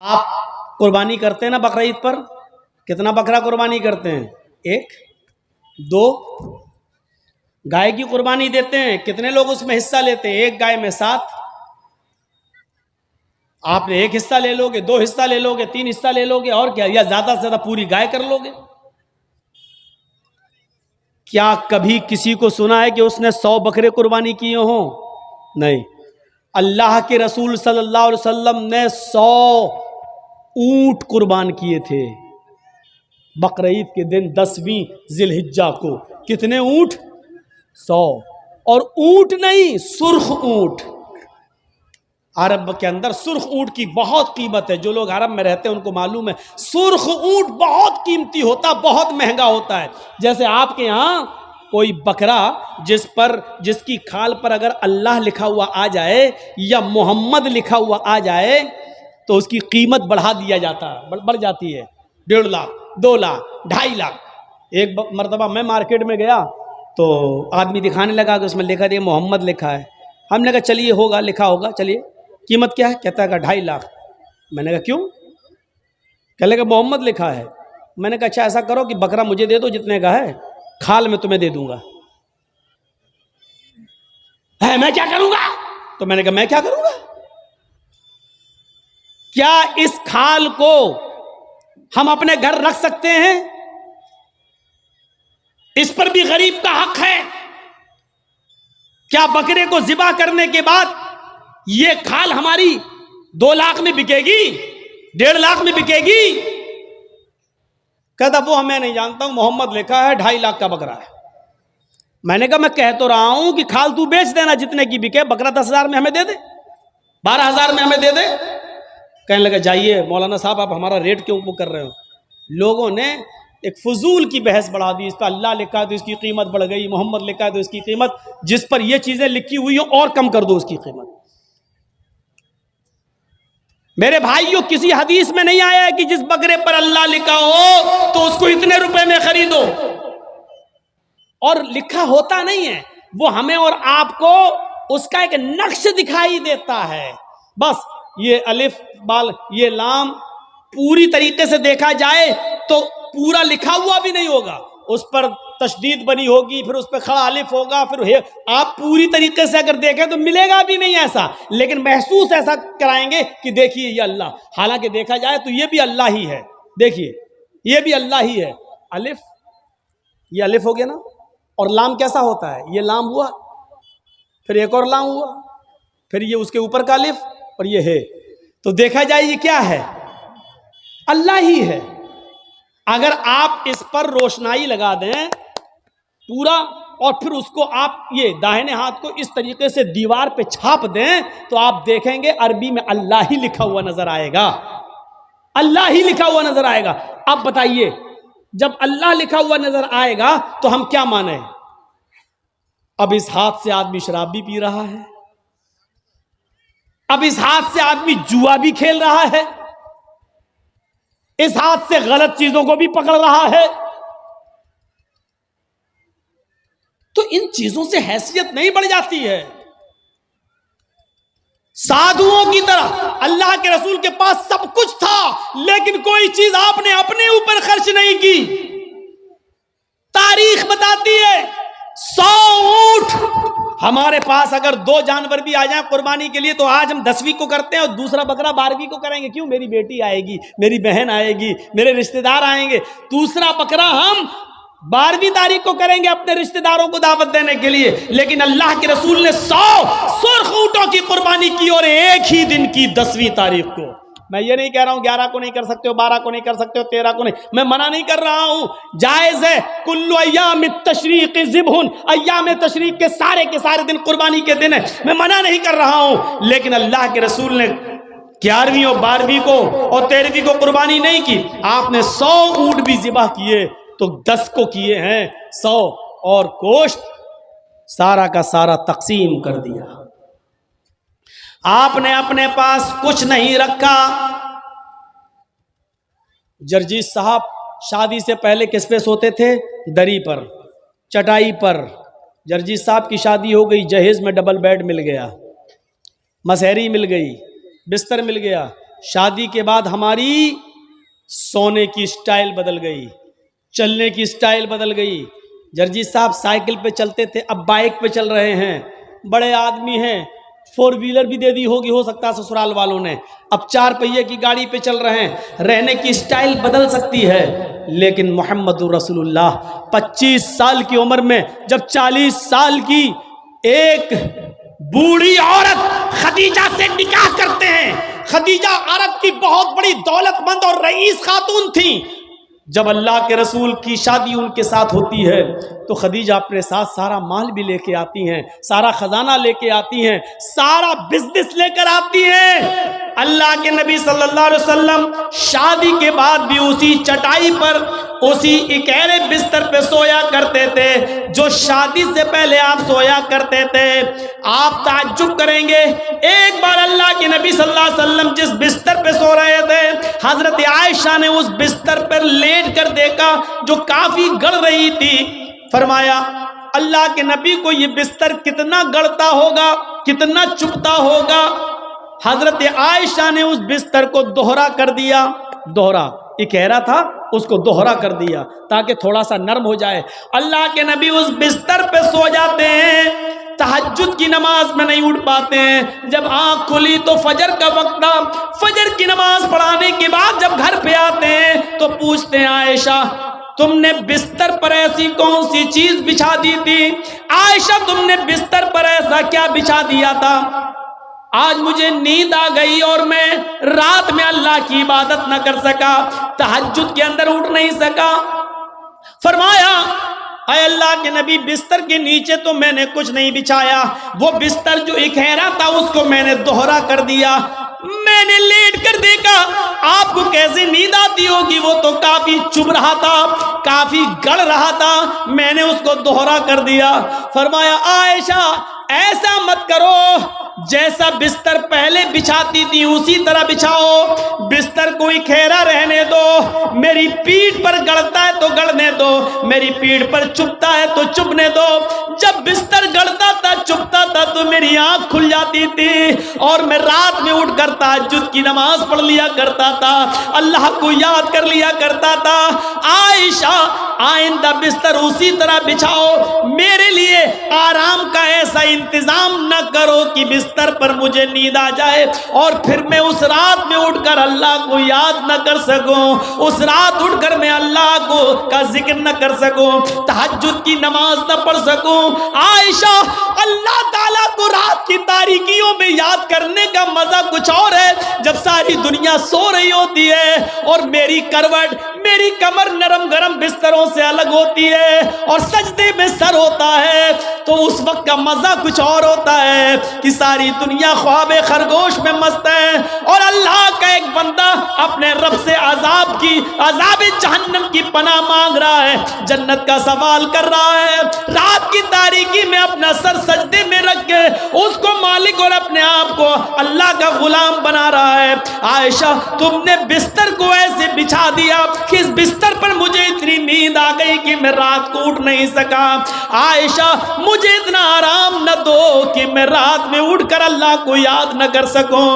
آپ قربانی کرتے ہیں نا بقرعید پر؟ کتنا بکرا قربانی کرتے ہیں؟ 1 2 گائے کی قربانی دیتے ہیں، کتنے لوگ اس میں حصہ لیتے ہیں؟ 1 گائے میں 7۔ آپ نے 1 حصہ لے لو گے، 2 حصہ لے لو گے، 3 حصہ لے لو گے، اور کیا، یا زیادہ سے زیادہ پوری گائے کر لو گے۔ کیا کبھی کسی کو سنا ہے کہ اس نے 100 بکرے قربانی کیے ہوں؟ نہیں۔ اللہ کے رسول صلی اللہ علیہ وسلم نے 100 اونٹ قربان کیے تھے بقرعید کے دن 10ویں ذی الحجہ کو۔ کتنے اونٹ؟ 100۔ اور اونٹ نہیں، سرخ اونٹ۔ عرب کے اندر سرخ اونٹ کی بہت قیمت ہے، جو لوگ عرب میں رہتے ہیں ان کو معلوم ہے سرخ اونٹ بہت قیمتی ہوتا، بہت مہنگا ہوتا ہے۔ جیسے آپ کے ہاں کوئی بکرا جس کی کھال پر اگر اللہ لکھا ہوا آ جائے یا محمد لکھا ہوا آ جائے تو اس کی قیمت بڑھا دیا جاتا ہے، بڑھ جاتی ہے، 1.5 لاکھ 2 لاکھ 2.5 لاکھ۔ ایک مرتبہ میں مارکیٹ میں گیا تو آدمی دکھانے لگا کہ اس میں لکھا ہے محمد لکھا ہے۔ ہم نے کہا چلیے ہوگا، لکھا ہوگا، چلیے قیمت کیا ہے؟ کہتا ہے کہ 2.5 لاکھ۔ میں نے کہا کیوں؟ کہنے لگا محمد لکھا ہے۔ میں نے کہا اچھا ایسا کرو کہ بکرا مجھے دے دو جتنے کا ہے، کھال میں تمہیں دے دوں گا۔ میں کیا کروں گا؟ تو میں نے کہا میں کیا کروں گا؟ کیا اس کھال کو ہم اپنے گھر رکھ سکتے ہیں؟ اس پر بھی غریب کا حق ہے۔ کیا بکرے کو ذبح کرنے کے بعد یہ کھال ہماری 2 لاکھ میں بکے گی، 1.5 لاکھ میں بکے گی؟ کہتا وہ میں نہیں جانتا ہوں، محمد لکھا ہے، 2.5 لاکھ کا بکرا ہے۔ میں نے کہا میں کہہ تو رہا ہوں کہ کھال تو بیچ دینا جتنے کی بکے، بکرا 10,000 میں ہمیں دے دے، 12,000 میں ہمیں دے دے۔ کہنے لگا جائیے مولانا صاحب آپ ہمارا ریٹ کیوں کر رہے ہو؟ لوگوں نے ایک فضول کی بحث بڑھا دی، اس پہ اللہ لکھا ہے تو اس کی قیمت بڑھ گئی، محمد لکھا ہے تو اس کی قیمت، جس پر یہ چیزیں لکھی ہوئی ہوں اور کم کر دو اس کی قیمت۔ میرے بھائیوں کسی حدیث میں نہیں آیا ہے کہ جس بکرے پر اللہ لکھا ہو تو اس کو اتنے روپے میں خریدو، اور لکھا ہوتا نہیں ہے، وہ ہمیں اور آپ کو اس کا ایک نقش دکھائی دیتا ہے بس۔ یہ الف بال یہ لام پوری طریقے سے دیکھا جائے تو پورا لکھا ہوا بھی نہیں ہوگا، اس پر تشدید بنی ہوگی، پھر اس پہ کھڑا الف ہوگا، پھر آپ پوری طریقے سے اگر دیکھیں تو ملے گا بھی نہیں ایسا، لیکن محسوس ایسا کرائیں گے کہ دیکھیے یہ اللہ، حالانکہ دیکھا جائے تو یہ بھی اللہ ہی ہے۔ دیکھیے یہ بھی اللہ ہی ہے۔ الف، یہ الف ہو گیا نا، اور لام کیسا ہوتا ہے؟ یہ لام ہوا، پھر ایک اور لام ہوا، پھر یہ اس کے اوپر کا الف، اور یہ ہے، تو دیکھا جائے یہ کیا ہے؟ اللہ ہی ہے۔ اگر آپ اس پر روشنائی لگا دیں پورا، اور پھر اس کو آپ یہ داہنے ہاتھ کو اس طریقے سے دیوار پہ چھاپ دیں تو آپ دیکھیں گے عربی میں اللہ ہی لکھا ہوا نظر آئے گا، اللہ ہی لکھا ہوا نظر آئے گا۔ اب بتائیے جب اللہ لکھا ہوا نظر آئے گا تو ہم کیا مانیں؟ اب اس ہاتھ سے آدمی شراب بھی پی رہا ہے، اب اس ہاتھ سے آدمی جوا بھی کھیل رہا ہے، اس ہاتھ سے غلط چیزوں کو بھی پکڑ رہا ہے، تو ان چیزوں سے حیثیت نہیں بڑھ جاتی ہے؟ سادھوؤں کی طرح اللہ کے رسول کے پاس سب کچھ تھا لیکن کوئی چیز آپ نے اپنے اوپر خرچ نہیں کی۔ تاریخ بتاتی ہے 100 اونٹ ہمارے پاس اگر 2 جانور بھی آ جائیں قربانی کے لیے تو آج ہم 10ویں کو کرتے ہیں اور دوسرا بکرا 12ویں کو کریں گے۔ کیوں؟ میری بیٹی آئے گی، میری بہن آئے گی، میرے رشتہ دار آئیں گے، دوسرا بکرا ہم 12ویں تاریخ کو کریں گے اپنے رشتہ داروں کو دعوت دینے کے لیے۔ لیکن اللہ کے رسول نے 100 سرخ اونٹوں کی قربانی کی، اور ایک ہی دن کی 10ویں تاریخ کو۔ میں یہ نہیں کہہ رہا ہوں 11 کو نہیں کر سکتے ہو، 12 کو نہیں کر سکتے ہو، 13 کو نہیں، میں منع نہیں کر رہا ہوں، جائز ہے۔ کل ایام التشریق ذبح، ایام تشریق کے سارے دن قربانی کے دن ہے، میں منع نہیں کر رہا ہوں، لیکن اللہ کے رسول نے 11ویں اور 12ویں کو اور 13ویں کو قربانی نہیں کی۔ آپ نے 100 اونٹ بھی ذبح کیے تو 10 کو کیے ہیں 100، اور گوشت سارا کا سارا تقسیم کر دیا۔ آپ نے اپنے پاس کچھ نہیں رکھا۔ جرجیت صاحب شادی سے پہلے کس پہ سوتے تھے؟ دری پر، چٹائی پر۔ جرجیت صاحب کی شادی ہو گئی، جہیز میں ڈبل بیڈ مل گیا، مسہری مل گئی، بستر مل گیا، شادی کے بعد ہماری سونے کی سٹائل بدل گئی، چلنے کی سٹائل بدل گئی۔ جرجی صاحب سائیکل پہ چلتے تھے، اب بائک پہ چل رہے ہیں، بڑے آدمی ہیں، 4 ویلر بھی دے دی ہوگی ہو سکتا ہے سسرال والوں نے، اب 4 پہیے کی گاڑی پہ چل رہے ہیں۔ رہنے کی سٹائل بدل سکتی ہے، لیکن محمد رسول اللہ 25 سال کی عمر میں جب 40 سال کی ایک بوڑھی عورت خدیجہ سے نکاح کرتے ہیں، خدیجہ عرب کی بہت بڑی دولت مند اور رئیس خاتون تھیں، جب اللہ کے رسول کی شادی ان کے ساتھ ہوتی ہے تو خدیجہ اپنے ساتھ سارا مال بھی لے کے آتی ہیں، سارا خزانہ لے کے آتی ہیں، سارا بزنس لے کر آتی ہیں۔ اللہ کے نبی صلی اللہ علیہ وسلم شادی کے بعد بھی اسی چٹائی پر، اسی اکیلے بستر پہ سویا کرتے تھے جو شادی سے پہلے آپ سویا کرتے تھے۔ آپ تعجب کریں گے، ایک بار اللہ کے نبی صلی اللہ علیہ وسلم جس بستر پہ سو رہے تھے، حضرت عائشہ نے اس بستر پر لیٹ کر دیکھا جو کافی گڑ رہی تھی۔ فرمایا اللہ کے نبی کو یہ بستر کتنا گڑتا ہوگا، کتنا چبھتا ہوگا۔ حضرت عائشہ نے اس بستر کو دوہرا کر دیا، دوہرا اکیرا تھا اس کو دوہرا کر دیا تاکہ تھوڑا سا نرم ہو جائے۔ اللہ کے نبی اس بستر پہ سو جاتے ہیں، تہجد کی نماز میں نہیں اٹھ پاتے ہیں۔ جب آنکھ کھلی تو فجر کا وقت تھا، فجر کی نماز پڑھانے کے بعد جب گھر پہ آتے ہیں تو پوچھتے ہیں عائشہ تم نے بستر پر ایسی کون سی چیز بچھا دی تھی؟ عائشہ تم نے بستر پر ایسا کیا بچھا دیا تھا؟ آج مجھے نیند آ گئی اور میں رات میں اللہ کی عبادت نہ کر سکا، تہجد کے اندر اٹھ نہیں سکا۔ فرمایا اے اللہ کے نبی بستر کے نیچے تو میں نے کچھ نہیں بچھایا، وہ بستر جو اکھیرا تھا اس کو میں نے دوہرا کر دیا۔ میں نے لیٹ کر دیکھا آپ کو کیسے نیند آتی ہوگی، وہ تو کافی چبھ رہا تھا، کافی گڑ رہا تھا، میں نے اس کو دوہرا کر دیا۔ فرمایا عائشہ ایسا مت کرو، جیسا بستر پہلے بچھاتی تھی اسی طرح بچھاؤ، بستر کو اکھیرا رہنے دو، میری پیٹھ پر گڑتا ہے تو گڑنے دو، میری پیٹھ پر چبھتا ہے تو چبھنے دو۔ جب بستر گڑتا تھا چبھتا تھا تو میری آنکھ کھل جاتی تھی اور میں رات میں اٹھ کر تہجد کی نماز پڑھ لیا کرتا تھا، اللہ کو یاد کر لیا کرتا تھا۔ عائشہ آئندہ بستر اسی طرح بچھاؤ، میرے لیے آرام کا ایسا انتظام نہ کرو کہ بستر پر مجھے نیند آ جائے اور پھر میں اس رات میں اٹھ کر اللہ کو یاد نہ کر سکوں، اس رات اٹھ کر میں اللہ کو کا ذکر نہ کر سکوں، تہجد کی نماز نہ پڑھ سکوں۔ عائشہ اللہ تعالیٰ کو رات کی تاریکیوں میں یاد کرنے کا مزہ کچھ اور ہے جب ساری دنیا سو رہی ہوتی ہے اور میری کروٹ، میری کمر نرم گرم بستروں سے الگ ہوتی ہے اور سجدے میں سر ہوتا ہے، تو اس وقت کا مزہ کچھ اور ہوتا ہے کہ ساری دنیا خواب خرگوش میں مست ہے اور اللہ کا ایک بندہ اپنے رب سے عذاب جہنم کی پناہ مانگ رہا ہے، جنت کا سوال کر رہا ہے، رات کی تاریکی میں اپنا سر سجدے میں رکھ کے اس کو مالک اور اپنے آپ کو اللہ کا غلام بنا رہا ہے۔ عائشہ تم نے بستر کو ایسے بچھا دیا کہ اس بستر پر مجھے اتنی نیند آ گئی کہ میں رات کو اٹھ نہیں سکا۔ عائشہ مجھے اتنا آرام نہ دو کہ میں رات میں اٹھ کر اللہ کو یاد نہ کر سکوں۔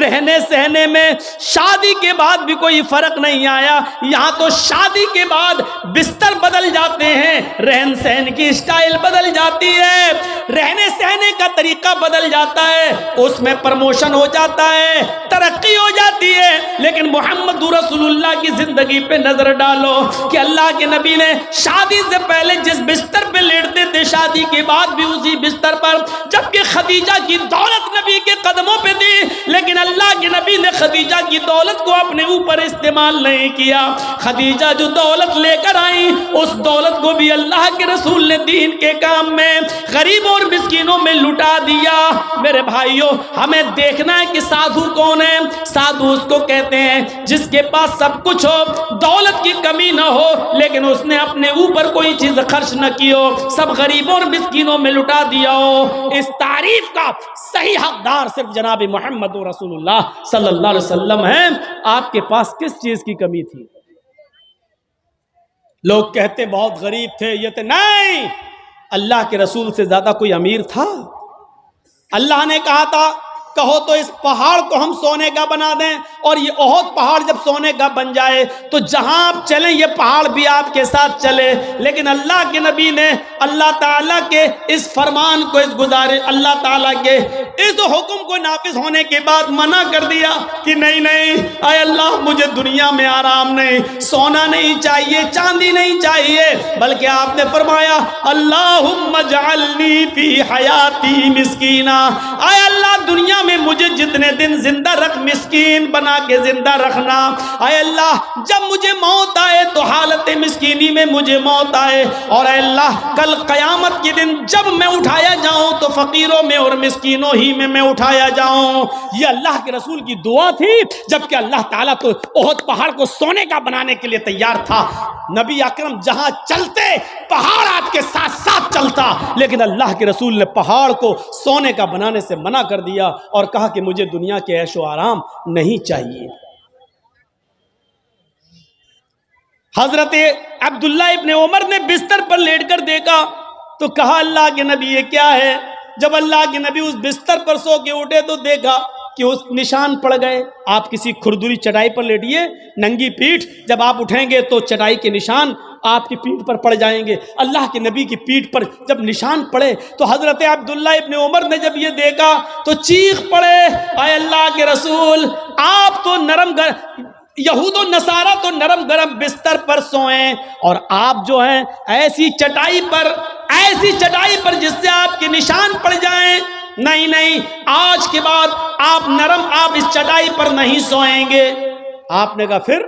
رہنے سہنے میں شادی کے بعد بھی کوئی فرق نہیں آیا، یہاں تو شادی کے بعد بستر بدل جاتے ہیں، رہن سہن کی سٹائل بدل جاتی ہے، رہنے سہنے کا طریقہ بدل جاتا ہے، اس میں پروموشن ہو جاتا ہے، ترقی ہو جاتی ہے۔ لیکن محمد رسول اللہ کی زندگی پہ نظر ڈالو کہ اللہ کے نبی نے شادی سے پہلے جس بستر پہ لیٹتے تھے شادی کے بعد بھی اسی بستر پر، جبکہ خدیجہ کی دولت نبی کے قدموں پہ تھی، لیکن اللہ کے نبی نے خدیجہ کی دولت کو اپنے اوپر استعمال نہیں کیا۔ خدیجہ جو دولت لے کر آئی اس دولت کو بھی اللہ کے رسول نے دین کے کام میں غریبوں اور مسکینوں میں لٹا دیا۔ میرے بھائیوں ہمیں دیکھنا ہے کہ سادھو کون ہے۔ سادھو اس کو کہتے ہیں جس کے پاس سب کچھ ہو، دولت کی کمی نہ ہو، لیکن اس نے اپنے اوپر کوئی چیز خرچ نہ کی ہو، سب غریبوں اور مسکینوں میں لٹا دیا ہو۔ اس تعریف کا صحیح حقدار صرف جناب محمد رسول اللہ صلی اللہ علیہ وسلم ہیں۔ آپ کے پاس کس چیز کی کمی تھی؟ لوگ کہتے بہت غریب تھے، یہ تھے، نہیں، اللہ کے رسول سے زیادہ کوئی امیر تھا؟ اللہ نے کہا تھا کہو تو اس پہاڑ کو ہم سونے کا بنا دیں، اور یہ احد پہاڑ جب سونے کا بن جائے تو جہاں آپ چلیں یہ پہاڑ بھی آپ کے ساتھ چلے۔ لیکن اللہ کے نبی نے اللہ تعالیٰ کے اس فرمان کو، اس گزارش، اللہ تعالیٰ کے اس حکم کو نافذ ہونے کے بعد منع کر دیا کہ نہیں نہیں، اے اللہ مجھے دنیا میں آرام نہیں، سونا نہیں چاہیے، چاندی نہیں چاہیے، بلکہ آپ نے فرمایا اللہم اجعلنی فی حیاتی مسکینا، اے اللہ دنیا میں مجھے جتنے دن زندہ رکھ، مسکین بنا کے زندہ رکھنا۔ اے اللہ جب مجھے موت آئے تو حالت مسکینی میں مجھے موت آئے، اور اے اللہ کل قیامت کے دن جب میں اٹھایا جاؤں تو فقیروں میں اور مسکینوں ہی میں اٹھایا جاؤں۔ یہ اللہ کے رسول کی دعا تھی، جبکہ اللہ تعالیٰ تو احد پہاڑ کو سونے کا بنانے کے لیے تیار تھا۔ نبی اکرم جہاں چلتے پہاڑ آپ کے ساتھ ساتھ چلتا، لیکن اللہ کے رسول نے پہاڑ کو سونے کا بنانے سے منع کر دیا اور کہا کہ مجھے دنیا کے عیش و آرام نہیں چاہیے۔ حضرت عبداللہ ابن عمر نے بستر پر لیٹ کر دیکھا تو کہا اللہ کے نبی یہ کیا ہے؟ جب اللہ کے نبی اس بستر پر سو کے اٹھے تو دیکھا کہ اس نشان پڑ گئے۔ آپ کسی کھردری چٹائی پر لیٹیے، ننگی پیٹھ، جب آپ اٹھیں گے تو چٹائی کے نشان آپ کی پیٹھ پر پڑ جائیں گے۔ اللہ کے نبی کی پیٹھ پر جب نشان پڑے تو حضرت عبداللہ ابن عمر نے جب یہ دیکھا تو چیخ پڑے، اے اللہ کے رسول آپ تو یہود و نصارہ تو نرم گرم بستر پر سوئیں، اور آپ جو ہیں ایسی چٹائی پر جس سے آپ کے نشان پڑ جائیں، نہیں نہیں، آج کے بعد آپ اس چٹائی پر نہیں سوئیں گے۔ آپ نے کہا پھر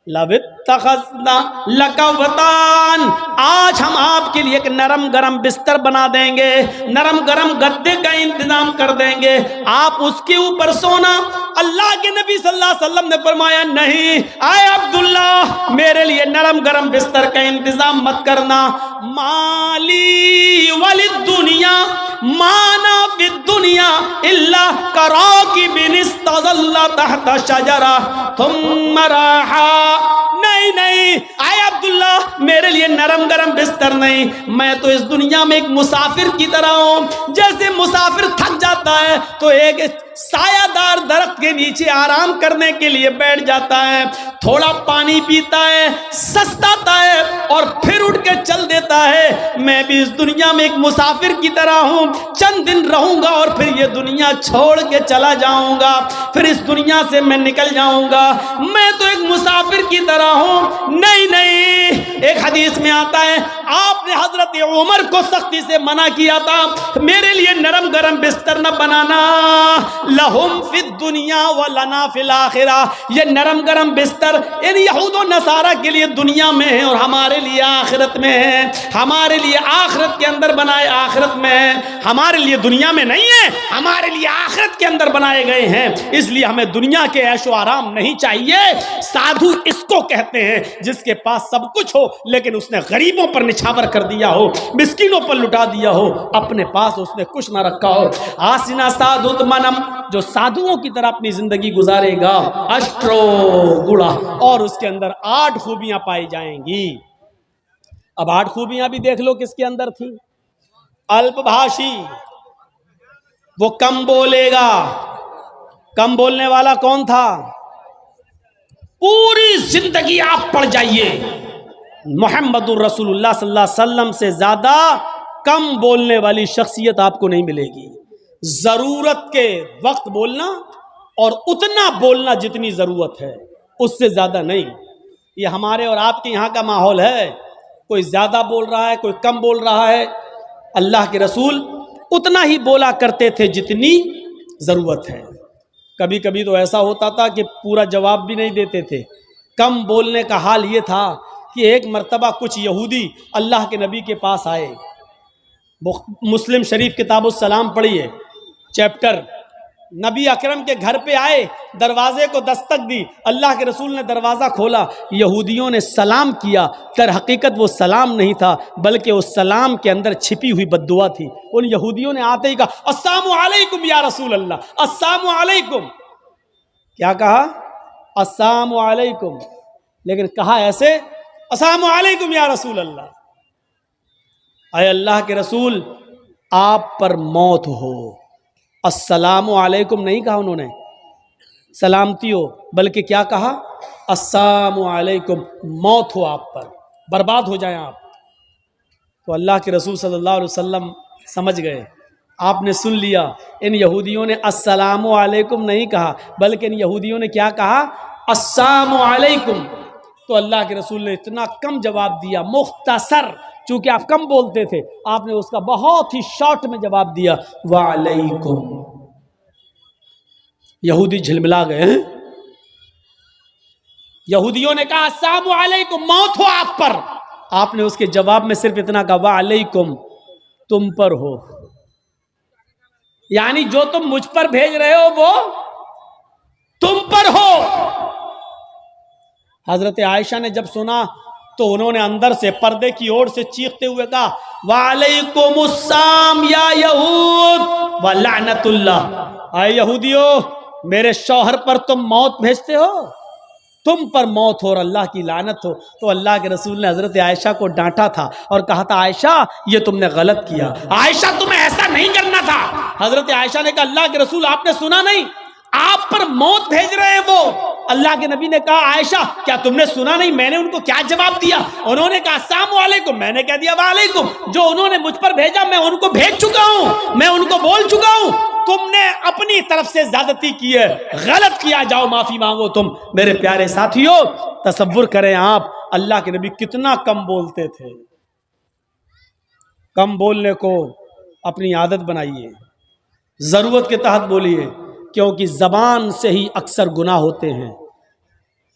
لَوِتَّخَذْنَا لَكَ وَطَانٍ، آج ہم آپ کے لیے ایک نرم گرم بستر بنا دیں گے، نرم گرم گدے کا انتظام کر دیں گے، آپ اس کے اوپر سونا۔ اللہ کے نبی صلی اللہ علیہ وسلم نے فرمایا نہیں، اے عبداللہ میرے لیے نرم گرم بستر کا انتظام مت کرنا۔ مالی وللدنیا مانا فی الدنیا الا کراکب استظل تحت شجرہ ثم راحا، نہیں نہیں اے عبداللہ میرے لیے نرم گرم بستر نہیں، میں تو اس دنیا میں ایک مسافر کی طرح ہوں۔ جیسے مسافر تھک جاتا ہے تو ایک سایہ دار درخت کے نیچے آرام کرنے کے لیے بیٹھ جاتا ہے، تھوڑا پانی پیتا ہے، سستاتا ہے اور پھر اٹھ کے چل دیتا ہے۔ میں بھی اس دنیا میں ایک مسافر کی طرح ہوں، چند دن رہوں گا اور پھر یہ دنیا چھوڑ کے چلا جاؤں گا، پھر اس دنیا سے میں نکل جاؤں گا۔ میں تو ایک مسافر کی طرح ہوں۔ نہیں نہیں، ایک حدیث میں آتا ہے آپ نے حضرت عمر کو سختی سے منع کیا تھا میرے لیے نرم گرم بستر نہ بنانا، لہم فی الدنیا ولنا فی الآخرہ، یہ نرم گرم بستر ان یہود و نصارہ کے لیے دنیا میں ہے اور ہمارے لیے آخرت میں ہے، ہمارے لیے آخرت کے اندر بنائے، آخرت میں ہے، ہمارے لیے دنیا میں نہیں ہے، ہمارے لیے آخرت کے اندر بنائے گئے ہیں، اس لیے ہمیں دنیا کے عیش و آرام نہیں چاہیے۔ سادھو اس کو کہتے ہیں جس کے پاس سب کچھ ہو لیکن اس نے غریبوں پر نچھاور کر دیا ہو، مسکینوں پر لٹا دیا ہو، اپنے پاس اس نے کچھ نہ رکھا ہو۔ آسنا سادھت منم، جو سادھوؤں کی طرح اپنی زندگی گزارے گا، اشٹرو گڑا، اور اس کے اندر 8 خوبیاں پائی جائیں گی۔ اب 8 خوبیاں بھی دیکھ لو کس کے اندر تھی۔ الپ بھاشی، وہ کم بولے گا۔ کم بولنے والا کون تھا؟ پوری زندگی آپ پڑھ جائیے، محمد الرسول اللہ صلی اللہ علیہ وسلم سے زیادہ کم بولنے والی شخصیت آپ کو نہیں ملے گی۔ ضرورت کے وقت بولنا اور اتنا بولنا جتنی ضرورت ہے، اس سے زیادہ نہیں۔ یہ ہمارے اور آپ کے یہاں کا ماحول ہے، کوئی زیادہ بول رہا ہے، کوئی کم بول رہا ہے۔ اللہ کے رسول اتنا ہی بولا کرتے تھے جتنی ضرورت ہے۔ کبھی کبھی تو ایسا ہوتا تھا کہ پورا جواب بھی نہیں دیتے تھے۔ کم بولنے کا حال یہ تھا کہ ایک مرتبہ کچھ یہودی اللہ کے نبی کے پاس آئے۔ مسلم شریف کتاب السلام پڑھیے چیپٹر، نبی اکرم کے گھر پہ آئے، دروازے کو دستک دی، اللہ کے رسول نے دروازہ کھولا، یہودیوں نے سلام کیا، در حقیقت وہ سلام نہیں تھا بلکہ اس سلام کے اندر چھپی ہوئی بد دعا تھی۔ ان یہودیوں نے آتے ہی کہا السلام علیکم یا رسول اللہ، السلام علیکم۔ کیا کہا؟ السلام علیکم، لیکن کہا ایسے السلام علیکم یا رسول اللہ۔ اے اللہ کے رسول آپ پر موت ہو، السلام علیکم نہیں کہا انہوں نے سلامتی ہو، بلکہ کیا کہا؟ السلام علیکم، موت ہو آپ پر، برباد ہو جائیں آپ۔ تو اللہ کے رسول صلی اللہ علیہ وسلم سمجھ گئے، آپ نے سن لیا، ان یہودیوں نے السلام علیکم نہیں کہا بلکہ ان یہودیوں نے کیا کہا؟ السلام علیکم۔ تو اللہ کے رسول نے اتنا کم جواب دیا، مختصر، چونکہ آپ کم بولتے تھے، آپ نے اس کا بہت ہی شارٹ میں جواب دیا، وعلیکم۔ یہودی جھلملا گئے ہیں۔ یہودیوں نے کہا السلام علیکم، موت ہو آپ پر، آپ نے اس کے جواب میں صرف اتنا کہا وعلیکم، تم پر ہو، یعنی جو تم مجھ پر بھیج رہے ہو وہ تم پر ہو۔ حضرت عائشہ نے جب سنا تو انہوں نے اندر سے پردے کی اوٹ سے چیختے ہوئے کہا وعلیکم السلام یا یہود ولعنت اللہ، اے یہودیو میرے شوہر پر تم موت بھیجتے ہو، تم پر موت ہو اور اللہ کی لعنت ہو۔ تو اللہ کے رسول نے حضرت عائشہ کو ڈانٹا تھا اور کہا تھا عائشہ یہ تم نے غلط کیا، عائشہ تمہیں ایسا نہیں کرنا تھا۔ حضرت عائشہ نے کہا اللہ کے رسول آپ نے سنا نہیں، آپ پر موت بھیج رہے ہیں وہ۔ اللہ کے نبی نے کہا عائشہ کیا تم نے سنا نہیں میں نے ان کو کیا جواب دیا؟ انہوں نے کہا السلام علیکم، میں نے کہہ دیا وعلیکم، جو انہوں نے مجھ پر بھیجا میں ان کو بھیج چکا ہوں، میں ان کو بول چکا ہوں، تم نے اپنی طرف سے زیادتی کی ہے، غلط کیا، جاؤ معافی مانگو تم۔ میرے پیارے ساتھیو تصور کریں آپ اللہ کے نبی کتنا کم بولتے تھے۔ کم بولنے کو اپنی عادت بنائیے، ضرورت کے تحت بولیے، کیونکہ زبان سے ہی اکثر گناہ ہوتے ہیں،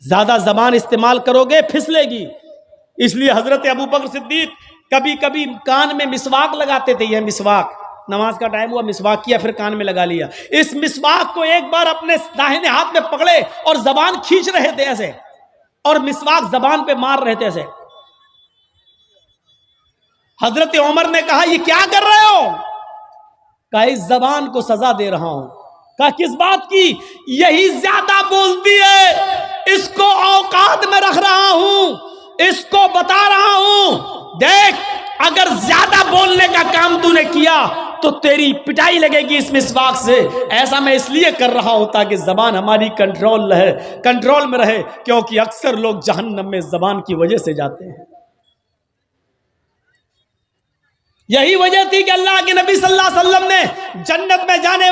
زیادہ زبان استعمال کرو گے پھسلے گی۔ اس لیے حضرت ابوبکر صدیق کبھی کبھی کان میں مسواک لگاتے تھے، یہ مسواک، نماز کا ٹائم ہوا مسواک کیا پھر کان میں لگا لیا۔ اس مسواک کو ایک بار اپنے داہنے ہاتھ میں پکڑے اور زبان کھینچ رہے تھے ایسے، اور مسواک زبان پہ مار رہے تھے ایسے۔ حضرت عمر نے کہا یہ کیا کر رہے ہو؟ کہا اس زبان کو سزا دے رہا ہوں۔ کہا کس بات کی؟ یہی زیادہ بولتی ہے، اس کو اوقات میں رکھ رہا ہوں، اس کو بتا رہا ہوں دیکھ اگر زیادہ بولنے کا کام تو نے کیا تو تیری پٹائی لگے گی اس مسواک سے۔ ایسا میں اس لیے کر رہا ہوں تاکہ زبان ہماری کنٹرول میں رہے، کیونکہ اکثر لوگ جہنم میں زبان کی وجہ سے جاتے ہیں۔ یہی وجہ تھی کہ اللہ کے نبی صلی اللہ علیہ وسلم نے جنت میں جانے